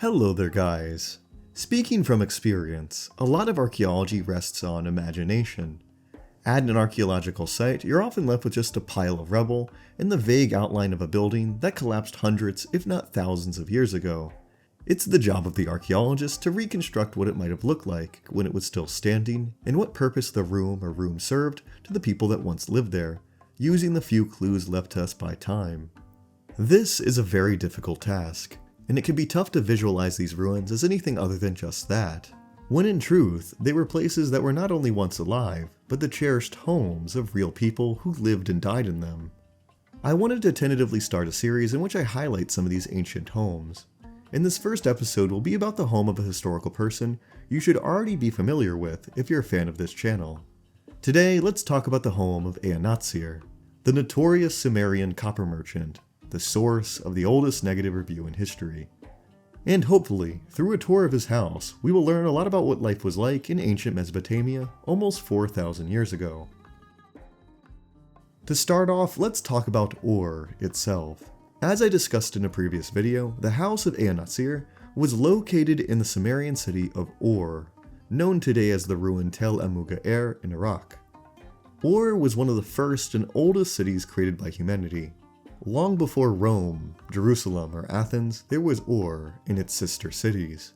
Hello there, guys. Speaking from experience, a lot of archaeology rests on imagination. At an archaeological site, you're often left with just a pile of rubble and the vague outline of a building that collapsed hundreds, if not thousands of years ago. It's the job of the archaeologist to reconstruct what it might have looked like when it was still standing, and what purpose the room or rooms served to the people that once lived there, using the few clues left to us by time. This is a very difficult task, and it can be tough to visualize these ruins as anything other than just that, when in truth, they were places that were not only once alive, but the cherished homes of real people who lived and died in them. I wanted to tentatively start a series in which I highlight some of these ancient homes. In this first episode will be about the home of a historical person you should already be familiar with if you're a fan of this channel. Today, let's talk about the home of Ea-Nasir, the notorious Sumerian copper merchant, the source of the oldest negative review in history. And hopefully, through a tour of his house, we will learn a lot about what life was like in ancient Mesopotamia almost 4,000 years ago. To start off, let's talk about Ur itself. As I discussed in a previous video, the house of Ea-Nasir was located in the Sumerian city of Ur, known today as the ruined Tel Amuga in Iraq. Ur was one of the first and oldest cities created by humanity. Long before Rome, Jerusalem, or Athens, there was Ur and its sister cities.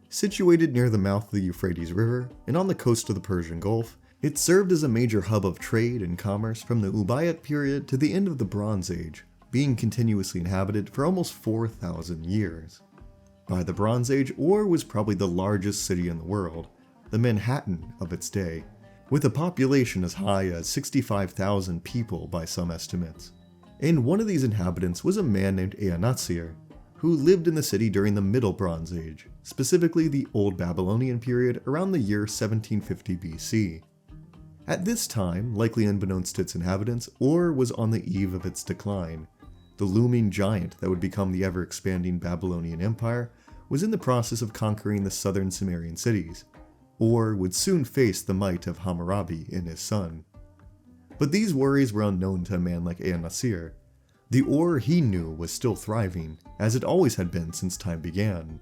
Situated near the mouth of the Euphrates River and on the coast of the Persian Gulf, it served as a major hub of trade and commerce from the Ubayyad period to the end of the Bronze Age, being continuously inhabited for almost 4,000 years. By the Bronze Age, Ur was probably the largest city in the world, the Manhattan of its day, with a population as high as 65,000 people by some estimates. And one of these inhabitants was a man named Ea-Nasir, who lived in the city during the Middle Bronze Age, specifically the Old Babylonian period around the year 1750 BC. At this time, likely unbeknownst to its inhabitants, Ur was on the eve of its decline. The looming giant that would become the ever-expanding Babylonian Empire was in the process of conquering the southern Sumerian cities. Ur would soon face the might of Hammurabi and his son. But these worries were unknown to a man like Ea-Nasir. The Ur he knew was still thriving, as it always had been since time began.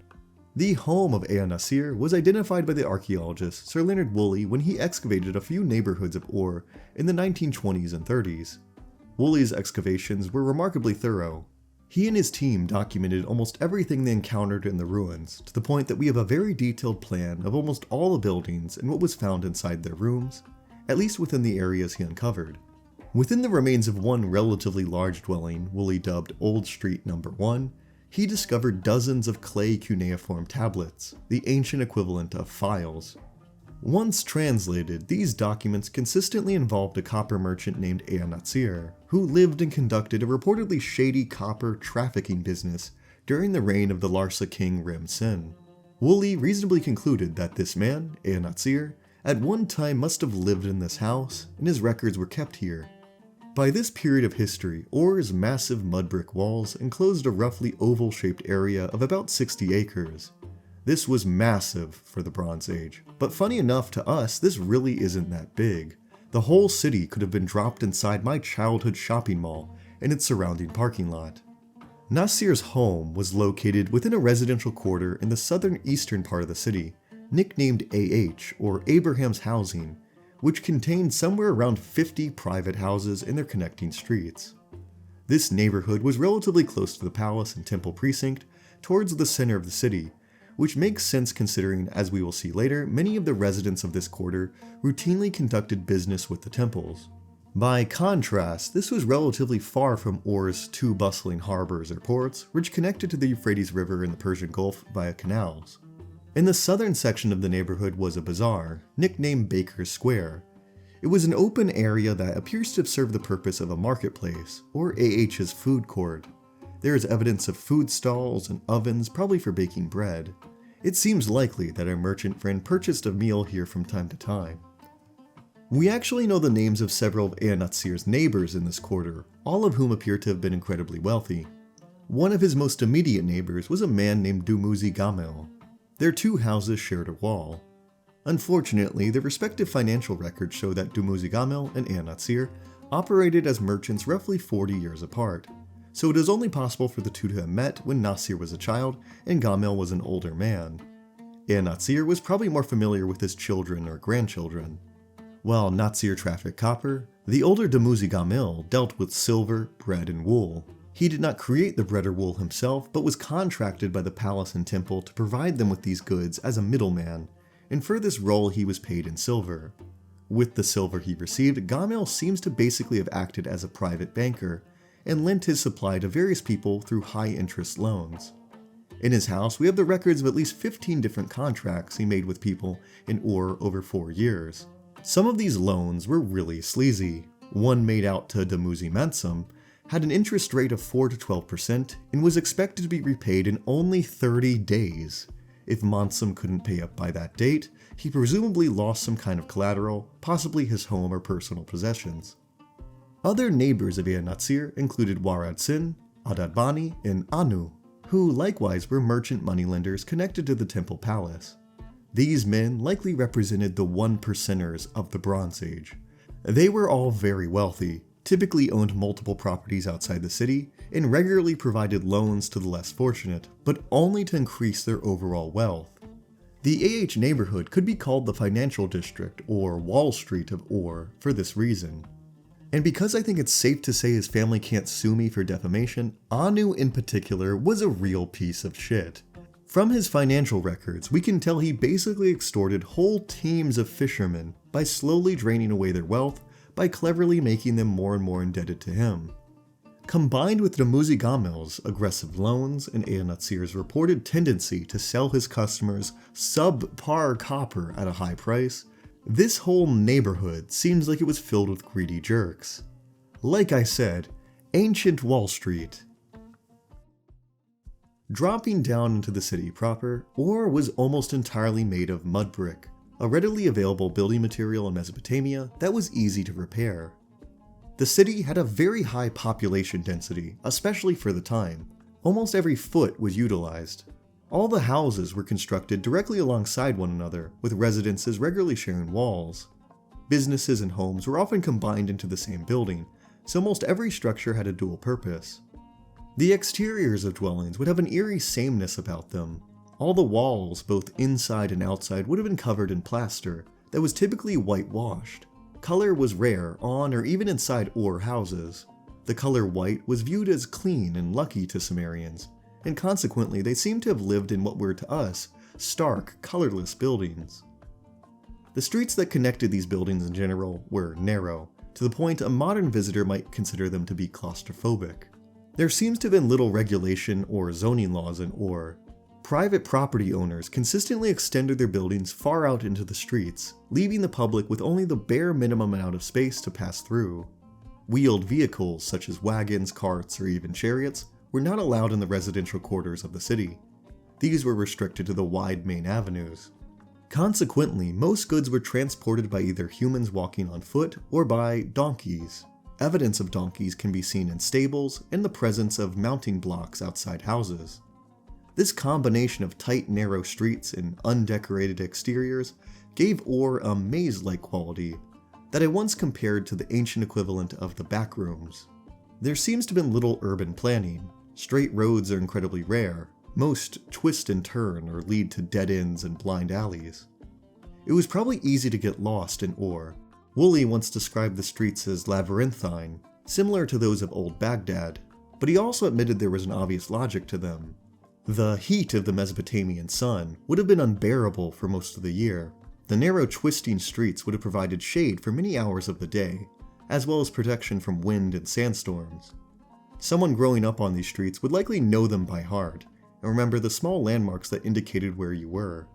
The home of Ea-Nasir was identified by the archaeologist Sir Leonard Woolley when he excavated a few neighborhoods of Ur in the 1920s and 30s. Woolley's excavations were remarkably thorough. He and his team documented almost everything they encountered in the ruins, to the point that we have a very detailed plan of almost all the buildings and what was found inside their rooms, at least within the areas he uncovered. Within the remains of one relatively large dwelling, Woolley dubbed Old Street No. 1, he discovered dozens of clay cuneiform tablets, the ancient equivalent of files. Once translated, these documents consistently involved a copper merchant named Ea-Nasir, who lived and conducted a reportedly shady copper trafficking business during the reign of the Larsa king Rim-Sin. Woolley reasonably concluded that this man, Ea-Nasir, at one time must have lived in this house, and his records were kept here. By this period of history, Ur's massive mud brick walls enclosed a roughly oval-shaped area of about 60 acres. This was massive for the Bronze Age, but funny enough to us, this really isn't that big. The whole city could have been dropped inside my childhood shopping mall and its surrounding parking lot. Nasir's home was located within a residential quarter in the southern eastern part of the city, nicknamed AH, or Abraham's Housing, which contained somewhere around 50 private houses in their connecting streets. This neighborhood was relatively close to the palace and temple precinct, towards the center of the city, which makes sense considering, as we will see later, many of the residents of this quarter routinely conducted business with the temples. By contrast, this was relatively far from Ur's two bustling harbors or ports, which connected to the Euphrates River and the Persian Gulf via canals. In the southern section of the neighborhood was a bazaar, nicknamed Baker's Square. It was an open area that appears to have served the purpose of a marketplace, or AH's food court. There is evidence of food stalls and ovens, probably for baking bread. It seems likely that a merchant friend purchased a meal here from time to time. We actually know the names of several of Ea-Nasir's neighbors in this quarter, all of whom appear to have been incredibly wealthy. One of his most immediate neighbors was a man named Dumuzi Gamel. Their two houses shared a wall. Unfortunately, their respective financial records show that Dumuzi Gamel and Ea-Nasir operated as merchants roughly 40 years apart, so it is only possible for the two to have met when Nasir was a child and Gamel was an older man. Ea-Nasir was probably more familiar with his children or grandchildren. While Nasir trafficked copper, the older Dumuzi Gamel dealt with silver, bread, and wool. He did not create the bread or wool himself, but was contracted by the palace and temple to provide them with these goods as a middleman, and for this role he was paid in silver. With the silver he received, Gamel seems to basically have acted as a private banker, and lent his supply to various people through high-interest loans. In his house, we have the records of at least 15 different contracts he made with people in Ur over 4 years. Some of these loans were really sleazy. One made out to Dumuzi Mansum had an interest rate of 4 to 12% and was expected to be repaid in only 30 days. If Mansum couldn't pay up by that date, he presumably lost some kind of collateral, possibly his home or personal possessions. Other neighbors of Ea-Nasir included Warad Sin, Adad Bani, and Anu, who likewise were merchant moneylenders connected to the temple palace. These men likely represented the 1%ers of the Bronze Age. They were all very wealthy, typically owned multiple properties outside the city, and regularly provided loans to the less fortunate, but only to increase their overall wealth. The AH neighborhood could be called the financial district, or Wall Street of Ur, for this reason. And because I think it's safe to say his family can't sue me for defamation, Anu in particular was a real piece of shit. From his financial records, we can tell he basically extorted whole teams of fishermen by slowly draining away their wealth by cleverly making them more and more indebted to him. Combined with Dumuzi Gamel's aggressive loans and Ea-Nasir's reported tendency to sell his customers subpar copper at a high price, this whole neighborhood seems like it was filled with greedy jerks. Like I said, ancient Wall Street. Dropping down into the city proper, Ur was almost entirely made of mud brick, a readily available building material in Mesopotamia that was easy to repair. The city had a very high population density, especially for the time. Almost every foot was utilized. All the houses were constructed directly alongside one another, with residences regularly sharing walls. Businesses and homes were often combined into the same building, so almost every structure had a dual purpose. The exteriors of dwellings would have an eerie sameness about them. All the walls, both inside and outside, would have been covered in plaster that was typically whitewashed. Color was rare on or even inside Ur houses. The color white was viewed as clean and lucky to Sumerians, and consequently they seem to have lived in what were to us stark, colorless buildings. The streets that connected these buildings in general were narrow, to the point a modern visitor might consider them to be claustrophobic. There seems to have been little regulation or zoning laws in Ur. Private property owners consistently extended their buildings far out into the streets, leaving the public with only the bare minimum amount of space to pass through. Wheeled vehicles such as wagons, carts, or even chariots were not allowed in the residential quarters of the city. These were restricted to the wide main avenues. Consequently, most goods were transported by either humans walking on foot or by donkeys. Evidence of donkeys can be seen in stables and the presence of mounting blocks outside houses. This combination of tight, narrow streets and undecorated exteriors gave Ur a maze-like quality that I once compared to the ancient equivalent of the backrooms. There seems to have been little urban planning. Straight roads are incredibly rare. Most twist and turn or lead to dead ends and blind alleys. It was probably easy to get lost in Ur. Woolley once described the streets as labyrinthine, similar to those of old Baghdad, but he also admitted there was an obvious logic to them. The heat of the Mesopotamian sun would have been unbearable for most of the year. The narrow, twisting streets would have provided shade for many hours of the day, as well as protection from wind and sandstorms. Someone growing up on these streets would likely know them by heart, and remember the small landmarks that indicated where you were.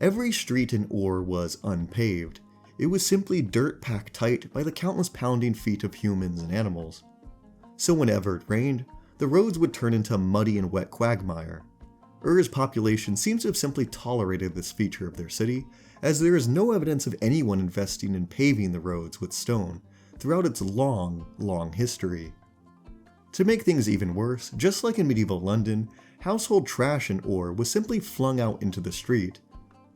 Every street in Ur was unpaved. It was simply dirt packed tight by the countless pounding feet of humans and animals. So whenever it rained, the roads would turn into a muddy and wet quagmire. Ur's population seems to have simply tolerated this feature of their city, as there is no evidence of anyone investing in paving the roads with stone throughout its long, long history. To make things even worse, just like in medieval London, household trash in Ur was simply flung out into the street.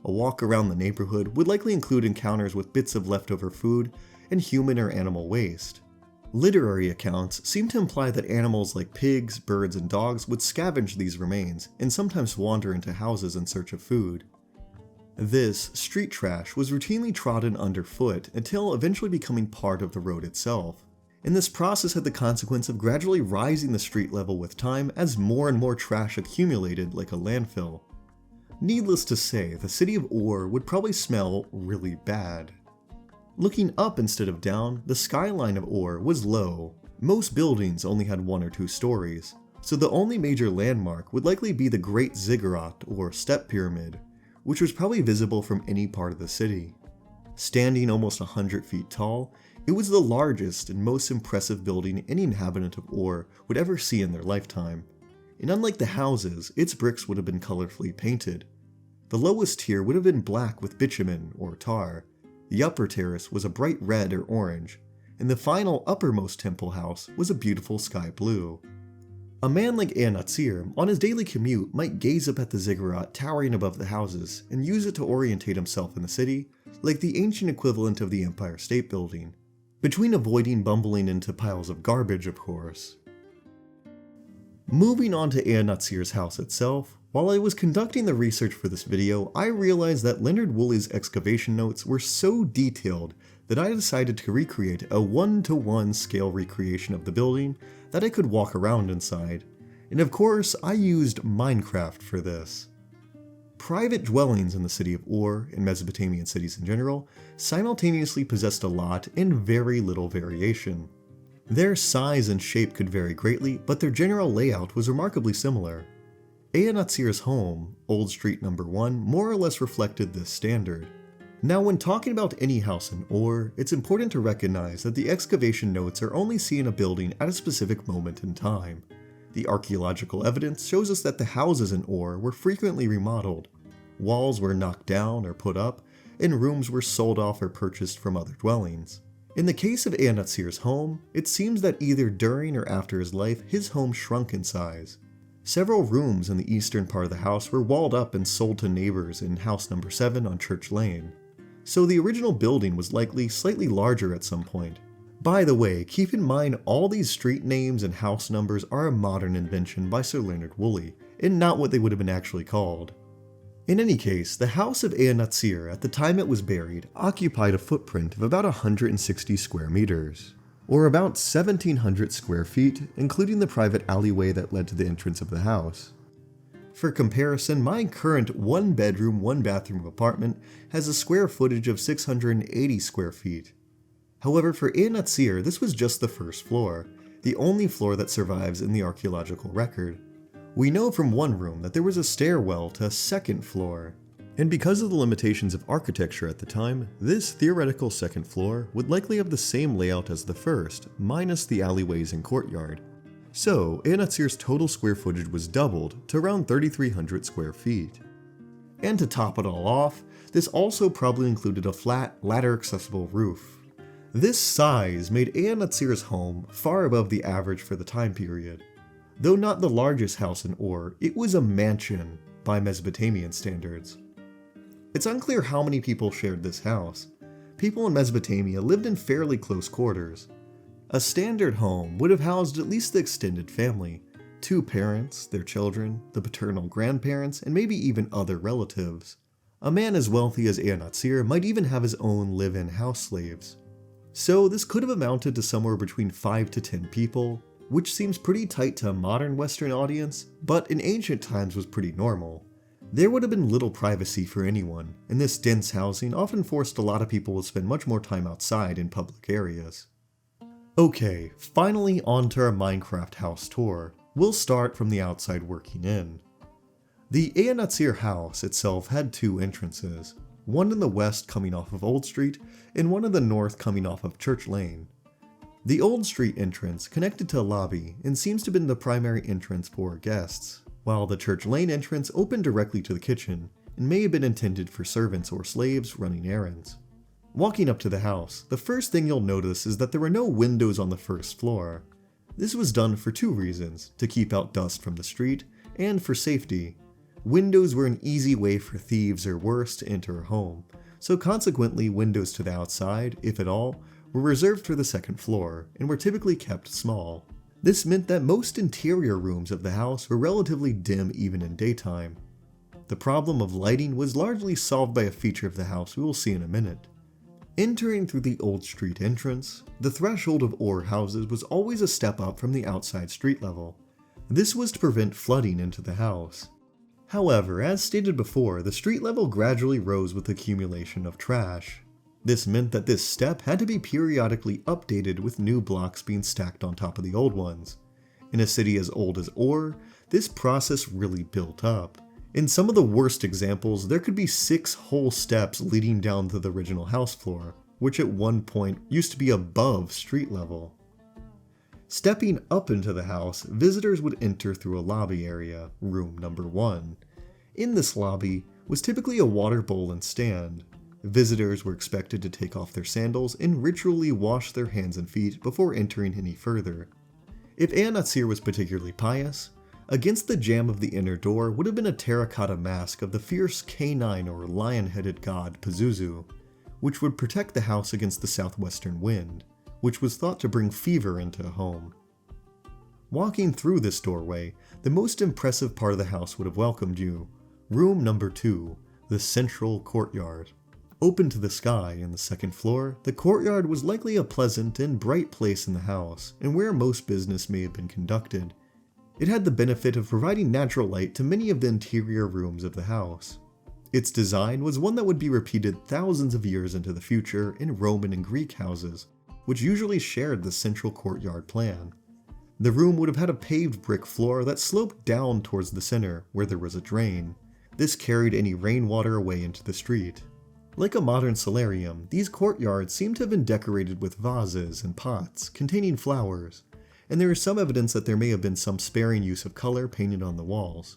A walk around the neighborhood would likely include encounters with bits of leftover food and human or animal waste. Literary accounts seem to imply that animals like pigs, birds, and dogs would scavenge these remains and sometimes wander into houses in search of food. This street trash was routinely trodden underfoot until eventually becoming part of the road itself. And this process had the consequence of gradually rising the street level with time as more and more trash accumulated like a landfill. Needless to say, the city of Ur would probably smell really bad. Looking up instead of down, the skyline of Ur was low. Most buildings only had 1 or 2 stories, so the only major landmark would likely be the Great Ziggurat or Step Pyramid, which was probably visible from any part of the city. Standing almost 100 feet tall, it was the largest and most impressive building any inhabitant of Ur would ever see in their lifetime. And unlike the houses, its bricks would have been colorfully painted. The lowest tier would have been black with bitumen or tar. The upper terrace was a bright red or orange, and the final uppermost temple house was a beautiful sky blue. A man like Ea-Nasir, on his daily commute, might gaze up at the ziggurat towering above the houses and use it to orientate himself in the city, like the ancient equivalent of the Empire State Building, between avoiding bumbling into piles of garbage, of course. Moving on to Ea-Nasir's house itself, while I was conducting the research for this video, I realized that Leonard Woolley's excavation notes were so detailed that I decided to recreate a 1-to-1 scale recreation of the building that I could walk around inside, and of course I used Minecraft for this. Private dwellings in the city of Ur, and Mesopotamian cities in general, simultaneously possessed a lot and very little variation. Their size and shape could vary greatly, but their general layout was remarkably similar. Ea-Nasir's home, Old Street No. 1, more or less reflected this standard. Now, when talking about any house in Ur, it's important to recognize that the excavation notes are only seeing a building at a specific moment in time. The archaeological evidence shows us that the houses in Ur were frequently remodeled. Walls were knocked down or put up, and rooms were sold off or purchased from other dwellings. In the case of Ea-Nasir's home, it seems that either during or after his life, his home shrunk in size. Several rooms in the eastern part of the house were walled up and sold to neighbors in house number 7 on Church Lane. So the original building was likely slightly larger at some point. By the way, keep in mind all these street names and house numbers are a modern invention by Sir Leonard Woolley, and not what they would have been actually called. In any case, the house of Ea-Nasir at the time it was buried occupied a footprint of about 160 square meters, or about 1,700 square feet, including the private alleyway that led to the entrance of the house. For comparison, my current 1-bedroom, 1-bathroom apartment has a square footage of 680 square feet. However, for Ea-Nasir, this was just the first floor, the only floor that survives in the archaeological record. We know from one room that there was a stairwell to a second floor. And because of the limitations of architecture at the time, this theoretical second floor would likely have the same layout as the first, minus the alleyways and courtyard. So, Ea-Nasir's total square footage was doubled to around 3,300 square feet. And to top it all off, this also probably included a flat, ladder-accessible roof. This size made Ea-Nasir's home far above the average for the time period. Though not the largest house in Ur, it was a mansion by Mesopotamian standards. It's unclear how many people shared this house. People in Mesopotamia lived in fairly close quarters. A standard home would have housed at least the extended family, 2 parents, their children, the paternal grandparents, and maybe even other relatives. A man as wealthy as Ea-Nasir might even have his own live-in house slaves. So this could have amounted to somewhere between 5 to 10 people, which seems pretty tight to a modern Western audience, but in ancient times was pretty normal. There would have been little privacy for anyone, and this dense housing often forced a lot of people to spend much more time outside in public areas. Okay, finally onto our Minecraft house tour. We'll start from the outside working in. The Ea-Nasir house itself had 2 entrances, one in the west coming off of Old Street, and one in the north coming off of Church Lane. The Old Street entrance connected to a lobby and seems to have been the primary entrance for guests, while the Church Lane entrance opened directly to the kitchen and may have been intended for servants or slaves running errands. Walking up to the house, the first thing you'll notice is that there were no windows on the first floor. This was done for 2 reasons, to keep out dust from the street, and for safety. Windows were an easy way for thieves or worse to enter a home, so consequently windows to the outside, if at all, were reserved for the second floor and were typically kept small. This meant that most interior rooms of the house were relatively dim even in daytime. The problem of lighting was largely solved by a feature of the house we will see in a minute. Entering through the old street entrance, the threshold of Ur houses was always a step up from the outside street level. This was to prevent flooding into the house. However, as stated before, the street level gradually rose with the accumulation of trash. This meant that this step had to be periodically updated with new blocks being stacked on top of the old ones. In a city as old as Ur, this process really built up. In some of the worst examples, there could be 6 whole steps leading down to the original house floor, which at one point used to be above street level. Stepping up into the house, visitors would enter through a lobby area, room number 1. In this lobby was typically a water bowl and stand. Visitors were expected to take off their sandals and ritually wash their hands and feet before entering any further. If Ea-Nasir was particularly pious, against the jamb of the inner door would have been a terracotta mask of the fierce canine or lion-headed god Pazuzu, which would protect the house against the southwestern wind, which was thought to bring fever into a home. Walking through this doorway, the most impressive part of the house would have welcomed you, room number 2, the central courtyard. Open to the sky in the second floor, the courtyard was likely a pleasant and bright place in the house, and where most business may have been conducted. It had the benefit of providing natural light to many of the interior rooms of the house. Its design was one that would be repeated thousands of years into the future in Roman and Greek houses, which usually shared the central courtyard plan. The room would have had a paved brick floor that sloped down towards the center, where there was a drain. This carried any rainwater away into the street. Like a modern solarium, these courtyards seem to have been decorated with vases and pots containing flowers, and there is some evidence that there may have been some sparing use of color painted on the walls.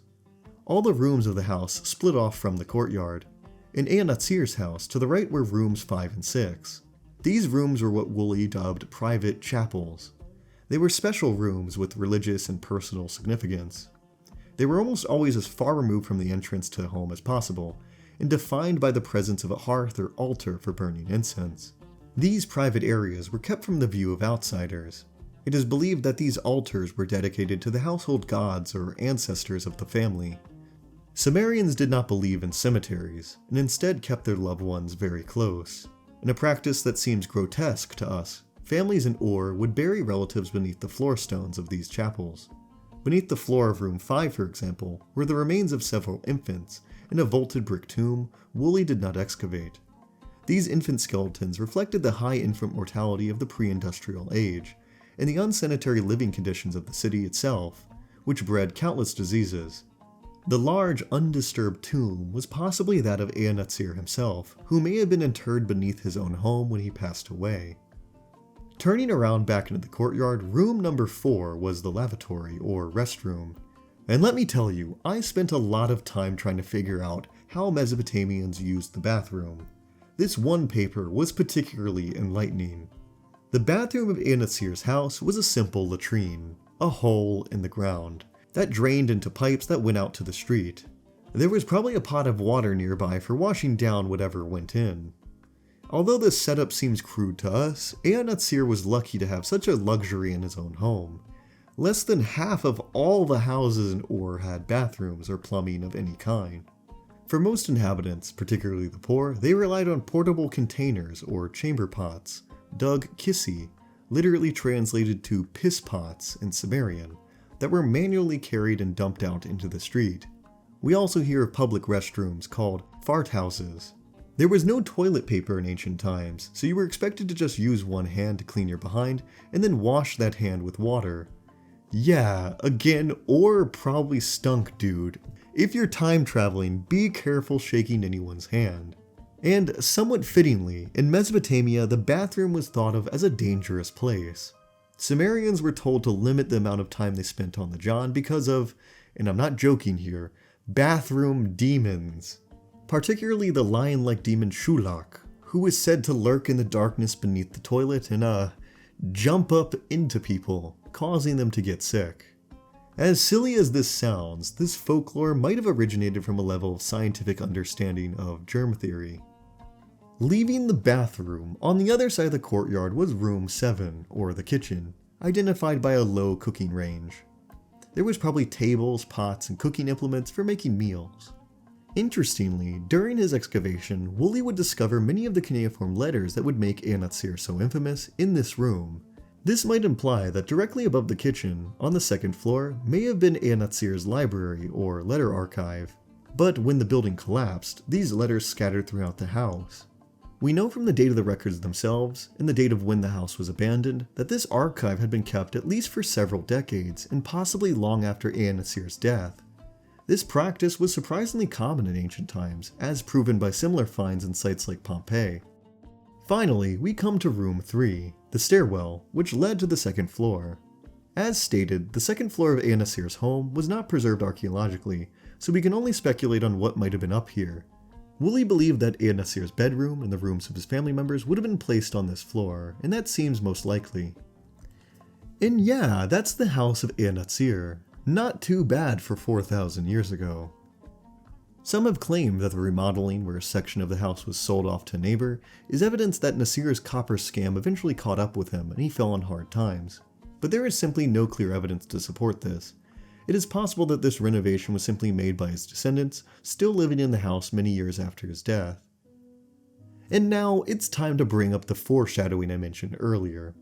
All the rooms of the house split off from the courtyard. In Ea-Nasir's house, to the right were rooms 5 and 6. These rooms were what Woolley dubbed private chapels. They were special rooms with religious and personal significance. They were almost always as far removed from the entrance to the home as possible, and defined by the presence of a hearth or altar for burning incense. These private areas were kept from the view of outsiders. It is believed that these altars were dedicated to the household gods or ancestors of the family. Sumerians did not believe in cemeteries, and instead kept their loved ones very close. In a practice that seems grotesque to us, families in Ur would bury relatives beneath the floor stones of these chapels. Beneath the floor of room 5, for example, were the remains of several infants, in a vaulted brick tomb Woolley did not excavate. These infant skeletons reflected the high infant mortality of the pre-industrial age, and the unsanitary living conditions of the city itself, which bred countless diseases. The large, undisturbed tomb was possibly that of Ea-Nasir himself, who may have been interred beneath his own home when he passed away. Turning around back into the courtyard, room number 4 was the lavatory, or restroom. And let me tell you, I spent a lot of time trying to figure out how Mesopotamians used the bathroom. This one paper was particularly enlightening. The bathroom of Ea-Nasir's house was a simple latrine, a hole in the ground, that drained into pipes that went out to the street. There was probably a pot of water nearby for washing down whatever went in. Although this setup seems crude to us, Ea-Nasir was lucky to have such a luxury in his own home. Less than half of all the houses in Ur had bathrooms or plumbing of any kind. For most inhabitants, particularly the poor, they relied on portable containers or chamber pots, dug kissi, literally translated to piss pots in Sumerian, that were manually carried and dumped out into the street. We also hear of public restrooms called fart houses. There was no toilet paper in ancient times, so you were expected to just use one hand to clean your behind and then wash that hand with water. Yeah, again, Ur probably stunk, dude. If you're time traveling, be careful shaking anyone's hand. And somewhat fittingly, in Mesopotamia, the bathroom was thought of as a dangerous place. Sumerians were told to limit the amount of time they spent on the John because of, and I'm not joking here, bathroom demons. Particularly the lion-like demon Shulak, who is said to lurk in the darkness beneath the toilet and jump up into people, causing them to get sick. As silly as this sounds, this folklore might have originated from a level of scientific understanding of germ theory. Leaving the bathroom, on the other side of the courtyard was room 7, or the kitchen, identified by a low cooking range. There was probably tables, pots, and cooking implements for making meals. Interestingly, during his excavation, Woolley would discover many of the cuneiform letters that would make Ea-Nasir so infamous in this room. This might imply that directly above the kitchen, on the second floor, may have been Ea-Nasir's library or letter archive. But when the building collapsed, these letters scattered throughout the house. We know from the date of the records themselves, and the date of when the house was abandoned, that this archive had been kept at least for several decades, and possibly long after Ea-Nasir's death. This practice was surprisingly common in ancient times, as proven by similar finds in sites like Pompeii. Finally, we come to room 3, the stairwell, which led to the second floor. As stated, the second floor of Ea-Nasir's home was not preserved archaeologically, so we can only speculate on what might have been up here. Woolley believed that Ea-Nasir's bedroom and the rooms of his family members would have been placed on this floor, and that seems most likely. And yeah, that's the house of Ea-Nasir. Not too bad for 4,000 years ago. Some have claimed that the remodeling where a section of the house was sold off to a neighbor is evidence that Nasir's copper scam eventually caught up with him and he fell on hard times. But there is simply no clear evidence to support this. It is possible that this renovation was simply made by his descendants, still living in the house many years after his death. And now it's time to bring up the foreshadowing I mentioned earlier.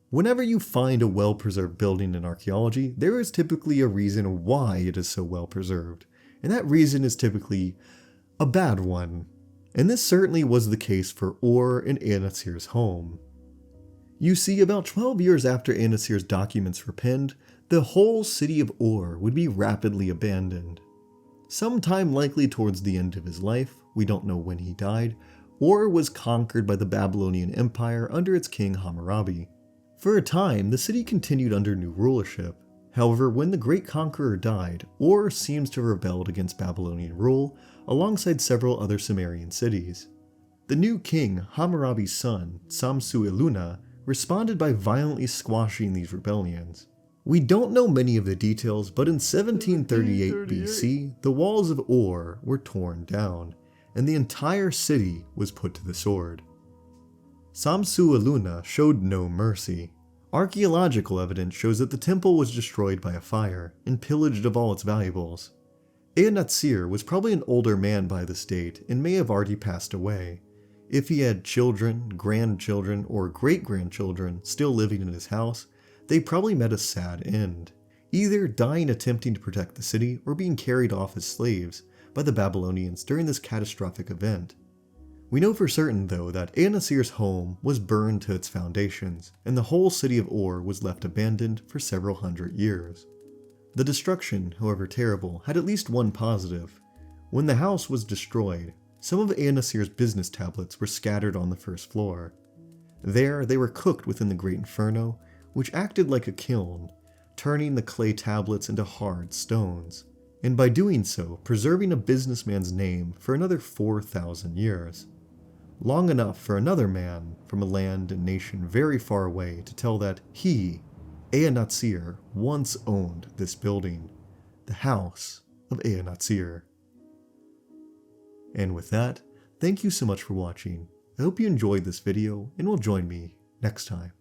Whenever you find a well-preserved building in archaeology, there is typically a reason why it is so well preserved, and that reason is typically a bad one. And this certainly was the case for Ur and Ea-Nasir's home. You see, about 12 years after Ea-Nasir's documents were penned, the whole city of Ur would be rapidly abandoned. Sometime likely towards the end of his life, we don't know when he died, Ur was conquered by the Babylonian Empire under its king Hammurabi. For a time, the city continued under new rulership. However, when the great conqueror died, Ur seems to have rebelled against Babylonian rule, alongside several other Sumerian cities. The new king, Hammurabi's son, Samsu-iluna, responded by violently squashing these rebellions. We don't know many of the details, but in 1738 BC, the walls of Ur were torn down, and the entire city was put to the sword. Samsu-iluna showed no mercy. Archaeological evidence shows that the temple was destroyed by a fire and pillaged of all its valuables. Ea-Nasir was probably an older man by this date and may have already passed away. If he had children, grandchildren, or great-grandchildren still living in his house, they probably met a sad end, either dying attempting to protect the city or being carried off as slaves by the Babylonians during this catastrophic event. We know for certain, though, that Ea-Nasir's home was burned to its foundations, and the whole city of Ur was left abandoned for several hundred years. The destruction, however terrible, had at least one positive. When the house was destroyed, some of Ea-Nasir's business tablets were scattered on the first floor. There, they were cooked within the Great Inferno, which acted like a kiln, turning the clay tablets into hard stones, and by doing so, preserving a businessman's name for another 4,000 years. Long enough for another man from a land and nation very far away to tell that he, Ea-Nasir, once owned this building, the house of Ea-Nasir. And with that, thank you so much for watching. I hope you enjoyed this video and will join me next time.